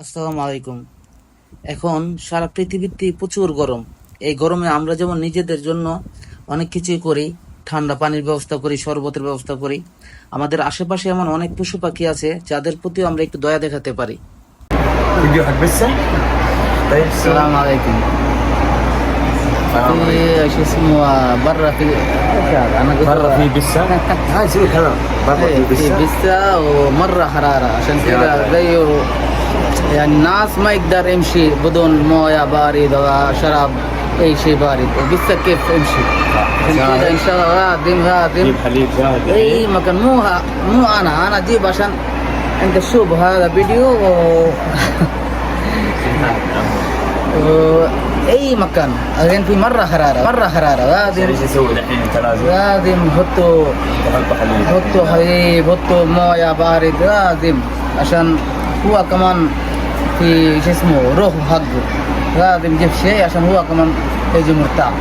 আসসালামু আলাইকুম। এখন সারা পৃথিবীতে প্রচুর গরম। এই গরমে আমরা যেমন নিজেদের জন্য অনেক কিছুই করি, ঠান্ডা পানির ব্যবস্থা করি, শরবতের ব্যবস্থা করি। আমাদের আশেপাশে এমন অনেক পশু পাখি আছে যাদের প্রতিও আমরা একটু দয়া দেখাতে পারি। فيديو حق بسه. طيب আসসালামু আলাইকুম। السلام عليكم. في شو اسمه برا في انا قلت برا في بسه. هاي سوي كلام برا في في بسه. بسة ومرة حرارة عشان كذا زيادة. غيروا. يعني الناس ما يقدر يمشي بدون موية بارد ولا شراب اي شيء بارد، وبسة كيف يمشي. عشان كذا ان شاء الله هادم جيب حليب جاهز. اي مكان مو انا اجيب عشان انت تشوف هذا فيديو و... اي مكان الحين في مرة حرارة لازم ايش اسوي الحين انت لازم لازم حطوا تحط حليب. حطوا موية بارد لازم، عشان هو كمان في شو اسمه روح حقه، لازم يجيب شيء عشان هو كمان يجي مرتاح.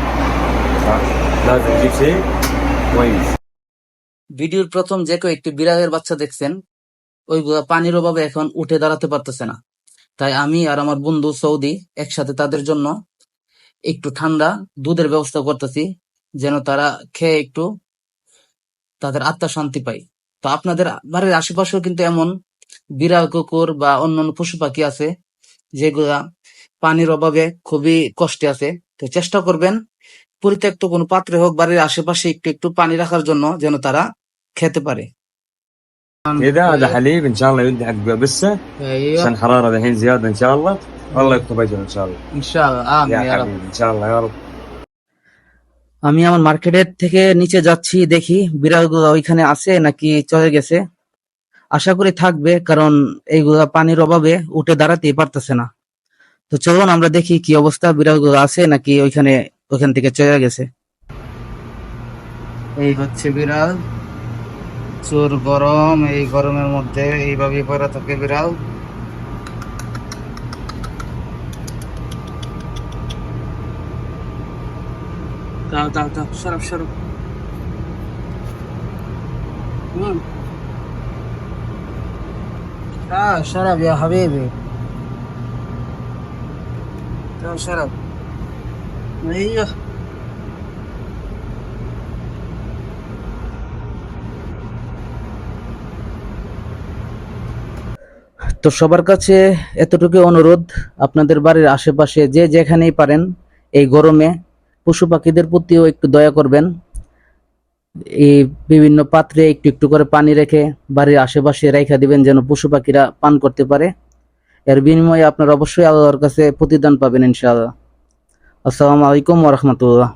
صح. لازم تجيب شيء كويس. ভিডিওর প্রথম যে কয়েকটি বিড়ালের বাচ্চা দেখছেন, ওইগুলা পানির অভাবে এখন উঠে দাঁড়াতে পারতেছে না। তাই আমি আর আমার বন্ধু সৌদি একসাথে তাদের জন্য একটু ঠান্ডা দুধের ব্যবস্থা করতেছি, যেন তারা খেয়ে একটু তাদের আত্মা শান্তি পায়। তো আপনাদের বাড়ির আশেপাশেও কিন্তু এমন বিড়াল, কুকুর বা অন্যান্য পশু পাখি আছে যেগুলা পানির অভাবে খুবই কষ্টে আছে। তো চেষ্টা করবেন পরিত্যক্ত কোনো পাত্রে হোক বাড়ির আশেপাশে একটু একটু পানি রাখার জন্য, যেন তারা খেতে পারে। كذا هذا حليب ان شاء الله يودي حق بسه عشان حراره الحين زياده ان شاء الله. والله يكتب اجر ان شاء الله. ইনশাআল্লাহ আমিন يا ইয়া রাব। حبيبي ان شاء الله يا رب. আমি আমার মার্কেটের থেকে নিচে যাচ্ছি, দেখি বিড়ালগুলো ওইখানে আছে নাকি চলে গেছে। আশা করি থাকবে, কারণ এইগুলা পানির অভাবে উঠে দাঁড়াতেই পারতেছে না। তো চলুন আমরা দেখি কি অবস্থা, বিড়ালগুলো আছে নাকি ওইখান থেকে চলে গেছে। এই হচ্ছে বিড়াল, প্রচুর গরম। এই গরমের মধ্যে এইভাবে পড়ে থাকে বিড়াল। تعال تعال تعال شرب تعال شرب يا حبيبي، تعال شرب. ايوه তো সবার কাছে এতটুকু অনুরোধ, আপনাদের বাড়ির আশেপাশে যে যেখানেই পারেন এই গরমে পশু পাখিদের প্রতিও একটু দয়া করবেন। এই বিভিন্ন পাত্রে একটু একটু করে পানি রেখে বাড়ির আশেপাশে রেখে দিবেন, যেন পশু পাখিরা পান করতে পারে। এর বিনিময়ে আপনারা অবশ্যই আল্লাহর কাছে প্রতিদান পাবেন ইনশাআল্লাহ। আসসালামু আলাইকুম ওয়া রাহমাতুল্লাহ।